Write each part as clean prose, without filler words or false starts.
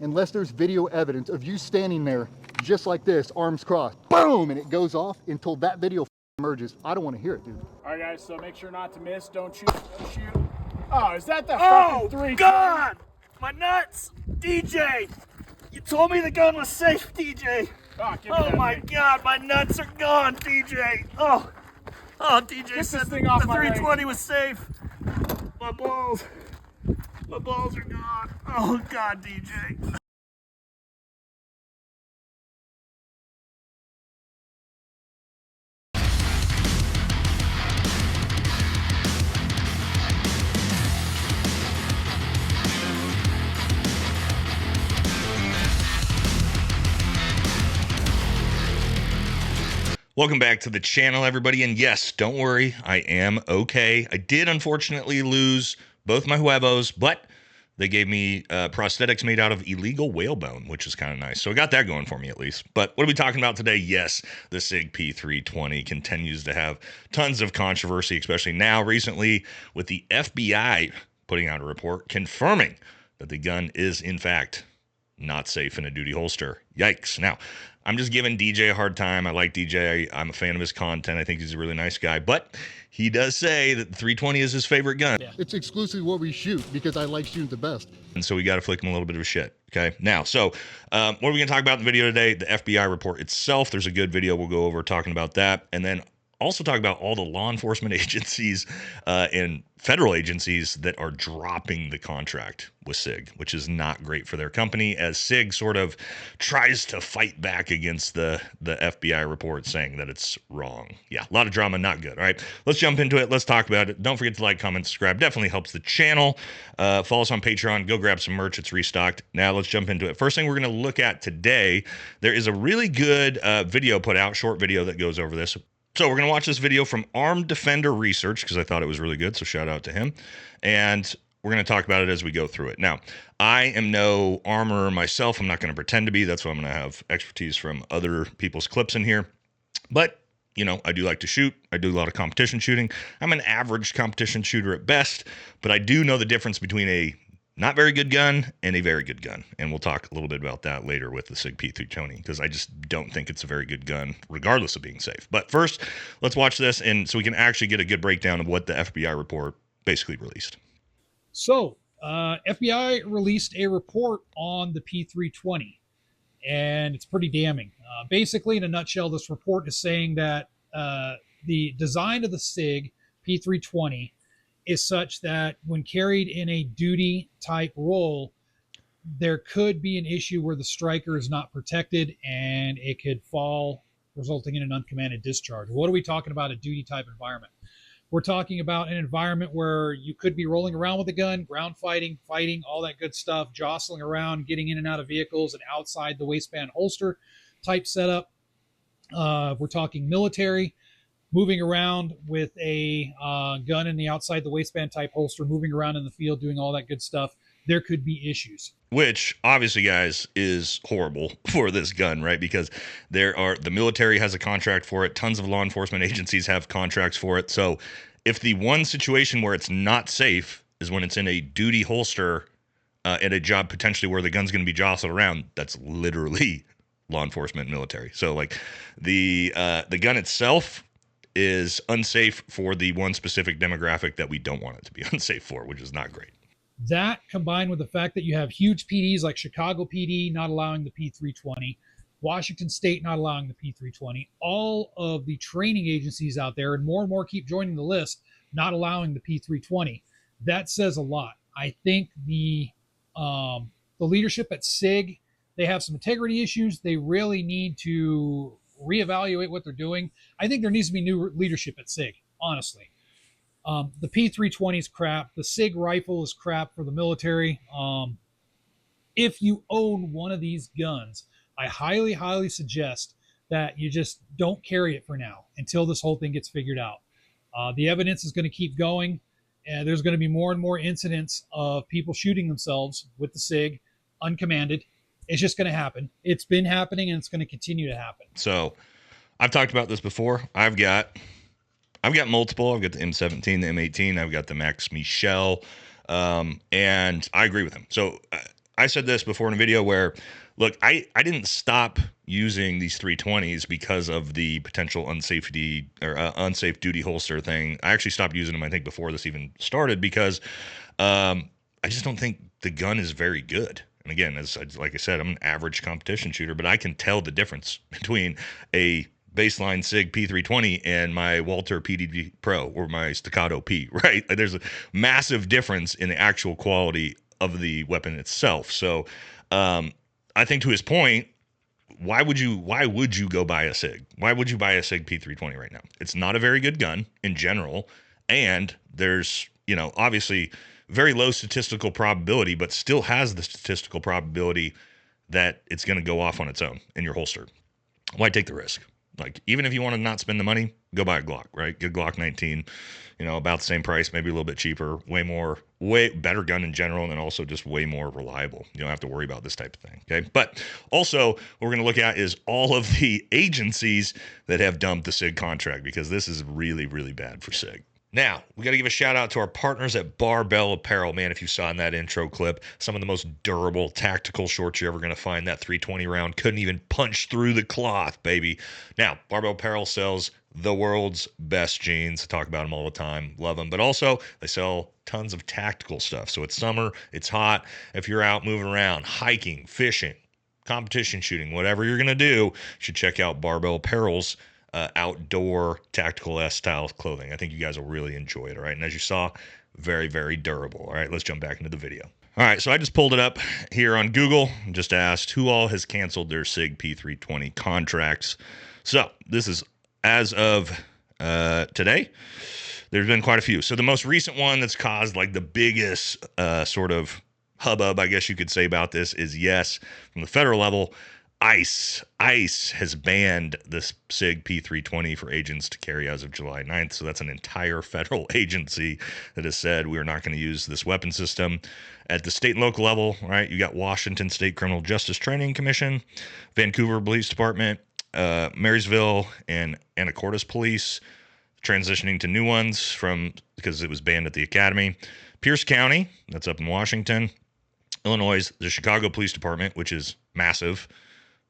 unless there's video evidence of you standing there just like this, arms crossed, boom, and it goes off until that video emerges. I don't want to hear it, dude. All right, guys, so make sure not to miss. Don't shoot. Don't shoot. Oh, is that the fucking 320? God! My nuts! DJ! You told me the gun was safe, DJ! Oh my God, my nuts are gone, DJ! Oh, DJ said the 320 was safe. My balls are gone. Oh God, DJ. Welcome back to the channel, everybody, and yes, don't worry, I am okay. I did unfortunately lose both my huevos, but they gave me prosthetics made out of illegal whalebone, which is kind of nice. So I got that going for me at least. But what are we talking about today? Yes, the Sig P320 continues to have tons of controversy, especially now recently with the FBI putting out a report confirming that the gun is in fact not safe in a duty holster. Yikes. Now, I'm just giving DJ a hard time. I like DJ. I'm a fan of his content. I think he's a really nice guy. But he does say that the 320 is his favorite gun. Yeah. It's exclusively what we shoot because I like shooting the best. And so we got to flick him a little bit of shit. Okay. Now, so what are we going to talk about in the video today? The FBI report itself. There's a good video we'll go over talking about that. And then also talk about all the law enforcement agencies and federal agencies that are dropping the contract with Sig, which is not great for their company, as Sig sort of tries to fight back against the FBI report saying that it's wrong. Yeah, a lot of drama, not good. All right, let's jump into it. Let's talk about it. Don't forget to like, comment, subscribe. Definitely helps the channel. Follow us on Patreon. Go grab some merch. It's restocked. Now let's jump into it. First thing we're going to look at today, there is a really good video put out, short video that goes over this. So we're going to watch this video from Armed Defender Research because I thought it was really good, so shout out to him. And we're going to talk about it as we go through it. Now, I am no armorer myself. I'm not going to pretend to be. That's why I'm going to have expertise from other people's clips in here. But, you know, I do like to shoot. I do a lot of competition shooting. I'm an average competition shooter at best, but I do know the difference between a not very good gun and a very good gun. And we'll talk a little bit about that later with the Sig P320 because I just don't think it's a very good gun regardless of being safe. But first, let's watch this and so we can actually get a good breakdown of what the FBI report basically released. So, FBI released a report on the P320 and it's pretty damning. Basically, in a nutshell, this report is saying that the design of the Sig P320 is such that when carried in a duty type role, there could be an issue where the striker is not protected and it could fall, resulting in an uncommanded discharge. What are we talking about? A duty type environment. We're talking about an environment where you could be rolling around with a gun, ground fighting, all that good stuff, jostling around, getting in and out of vehicles and outside the waistband holster type setup. We're talking military, moving around with a gun in the outside the waistband type holster, moving around in the field, doing all that good stuff. There could be issues. Which obviously, guys, is horrible for this gun, right? Because the military has a contract for it. Tons of law enforcement agencies have contracts for it. So if the one situation where it's not safe is when it's in a duty holster at a job potentially where the gun's going to be jostled around, that's literally law enforcement military. So like the gun itself is unsafe for the one specific demographic that we don't want it to be unsafe for, which is not great. That combined with the fact that you have huge PDs like Chicago PD not allowing the P320, Washington State not allowing the P320, all of the training agencies out there, and more keep joining the list, not allowing the P320. That says a lot. I think the leadership at SIG, they have some integrity issues. They really need to reevaluate what they're doing. I think there needs to be new leadership at SIG, honestly. The P320 is crap. The SIG rifle is crap for the military. If you own one of these guns, I highly suggest that you just don't carry it for now until this whole thing gets figured out. The evidence is going to keep going. And there's going to be more and more incidents of people shooting themselves with the SIG uncommanded. It's just going to happen. It's been happening and it's going to continue to happen. So I've talked about this before. I've got multiple. I've got the M17, the M18. I've got the Max Michel. And I agree with him. So I said this before in a video where, look, I didn't stop using these 320s because of the potential unsafe duty holster thing. I actually stopped using them, I think, before this even started because I just don't think the gun is very good. And again, like I said, I'm an average competition shooter, but I can tell the difference between a baseline Sig P320 and my Walther PDD Pro or my Staccato P, right? There's a massive difference in the actual quality of the weapon itself. So I think to his point, why would you go buy a Sig? Why would you buy a Sig P320 right now? It's not a very good gun in general, and there's, obviously very low statistical probability, but still has the statistical probability that it's going to go off on its own in your holster. Why take the risk? Like, even if you want to not spend the money, go buy a Glock, right? Get Glock 19, about the same price, maybe a little bit cheaper, way better gun in general, and then also just way more reliable. You don't have to worry about this type of thing, okay? But also, what we're going to look at is all of the agencies that have dumped the SIG contract, because this is really, really bad for SIG. Now, we got to give a shout out to our partners at Barbell Apparel. Man, if you saw in that intro clip, some of the most durable tactical shorts you're ever going to find. That 320 round couldn't even punch through the cloth, baby. Now, Barbell Apparel sells the world's best jeans. I talk about them all the time. Love them. But also, they sell tons of tactical stuff. So it's summer. It's hot. If you're out moving around, hiking, fishing, competition shooting, whatever you're going to do, you should check out Barbell Apparel's outdoor tactical style clothing. I think you guys will really enjoy it. All right. And as you saw, very, very durable. All right. Let's jump back into the video. All right. So I just pulled it up here on Google and just asked who all has canceled their SIG P320 contracts. So this is as of today. There's been quite a few. So the most recent one that's caused like the biggest sort of hubbub, I guess you could say, about this is, yes, from the federal level, ICE has banned this SIG P320 for agents to carry as of July 9th. So that's an entire federal agency that has said we are not going to use this weapon system. At the state and local level, right, you got Washington State Criminal Justice Training Commission, Vancouver Police Department, Marysville and Anacortes Police, transitioning to new ones because it was banned at the academy. Pierce County, that's up in Washington. Illinois, the Chicago Police Department, which is massive.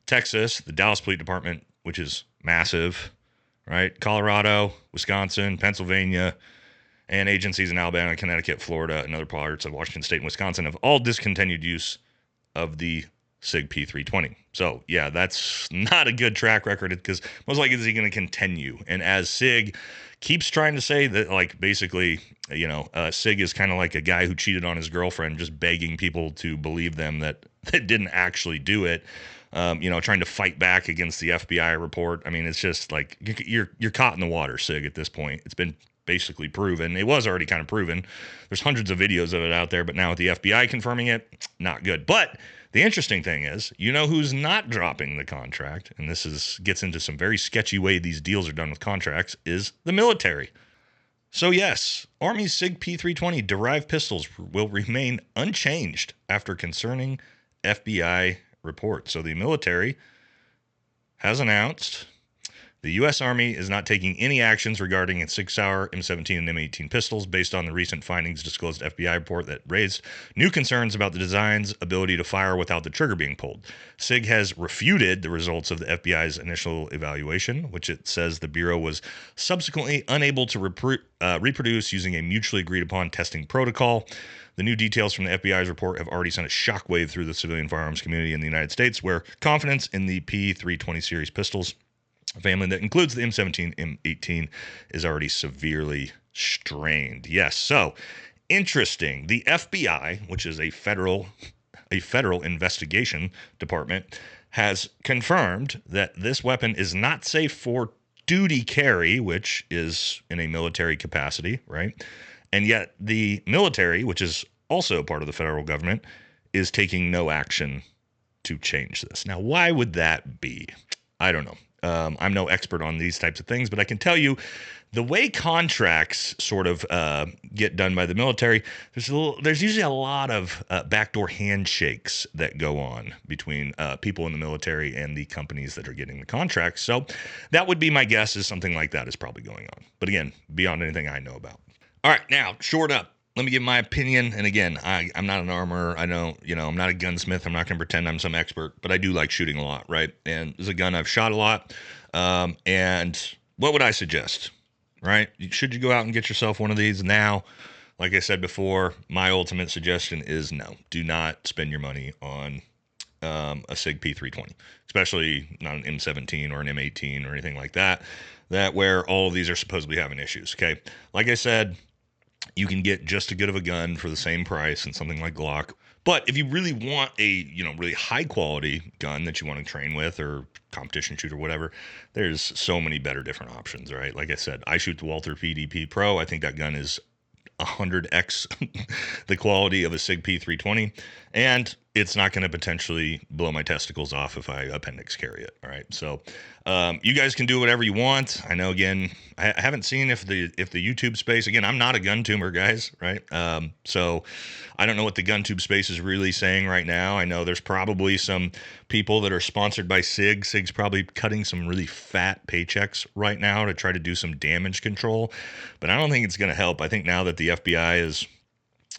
Texas, the Dallas Police Department, which is massive, right? Colorado, Wisconsin, Pennsylvania, and agencies in Alabama, Connecticut, Florida, and other parts of Washington State and Wisconsin have all discontinued use of the SIG P320. So, yeah, that's not a good track record because most likely is he going to continue. And as SIG keeps trying to say that, like, basically, SIG is kind of like a guy who cheated on his girlfriend, just begging people to believe them that didn't actually do it. Trying to fight back against the FBI report. I mean, it's just like you're caught in the water, SIG, at this point. It's been basically proven. It was already kind of proven. There's hundreds of videos of it out there, but now with the FBI confirming it, not good. But the interesting thing is, who's not dropping the contract, and this gets into some very sketchy way these deals are done with contracts, is the military. So yes, Army's SIG P320 derived pistols will remain unchanged after concerning FBI report. So the military has announced the U.S. Army is not taking any actions regarding its Sig Sauer, M17, and M18 pistols based on the recent findings disclosed FBI report that raised new concerns about the design's ability to fire without the trigger being pulled. SIG has refuted the results of the FBI's initial evaluation, which it says the Bureau was subsequently unable to reproduce using a mutually agreed upon testing protocol. The new details from the FBI's report have already sent a shockwave through the civilian firearms community in the United States, where confidence in the P320 series pistols, a family that includes the M17, M18, is already severely strained. Yes, so interesting. The FBI, which is a federal investigation department, has confirmed that this weapon is not safe for duty carry, which is in a military capacity, right? And yet the military, which is also part of the federal government, is taking no action to change this. Now, why would that be? I don't know. I'm no expert on these types of things, but I can tell you the way contracts sort of get done by the military, there's usually a lot of backdoor handshakes that go on between people in the military and the companies that are getting the contracts. So that would be my guess, is something like that is probably going on. But again, beyond anything I know about. All right, now, short up. let me give my opinion. And again, I'm not an armorer. I don't, I'm not a gunsmith. I'm not going to pretend I'm some expert, but I do like shooting a lot, right? And this is a gun I've shot a lot. And what would I suggest, right? Should you go out and get yourself one of these now? Like I said before, my ultimate suggestion is no. Do not spend your money on a Sig P320, especially not an M17 or an M18 or anything like that, where all of these are supposedly having issues, okay? Like I said, you can get just as good of a gun for the same price in something like Glock. But if you really want a, really high quality gun that you want to train with or competition shoot or whatever, there's so many better different options, right? Like I said, I shoot the Walther PDP Pro. I think that gun is 100x the quality of a Sig P320, and it's not going to potentially blow my testicles off if I appendix carry it. All right, so you guys can do whatever you want. I know, again, I haven't seen if the YouTube space, again, I'm not a gun tuber, guys, right? So I don't know what the gun tube space is really saying right now. I know there's probably some people that are sponsored by Sig. Sig's probably cutting some really fat paychecks right now to try to do some damage control, but I don't think it's going to help. I think now that the FBI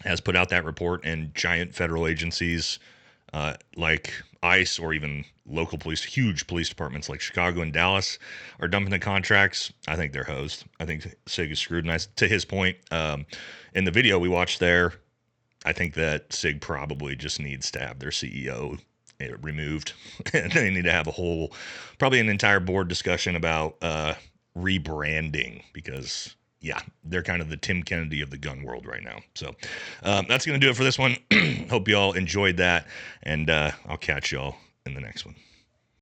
has put out that report, and giant federal agencies like ICE or even local police, huge police departments like Chicago and Dallas are dumping the contracts, I think they're hosed. I think Sig is screwed. And to his point, in the video we watched there, I think that Sig probably just needs to have their CEO removed. And they need to have probably an entire board discussion about rebranding, because yeah, they're kind of the Tim Kennedy of the gun world right now. So that's going to do it for this one. Hope you all enjoyed that, and I'll catch y'all in the next one.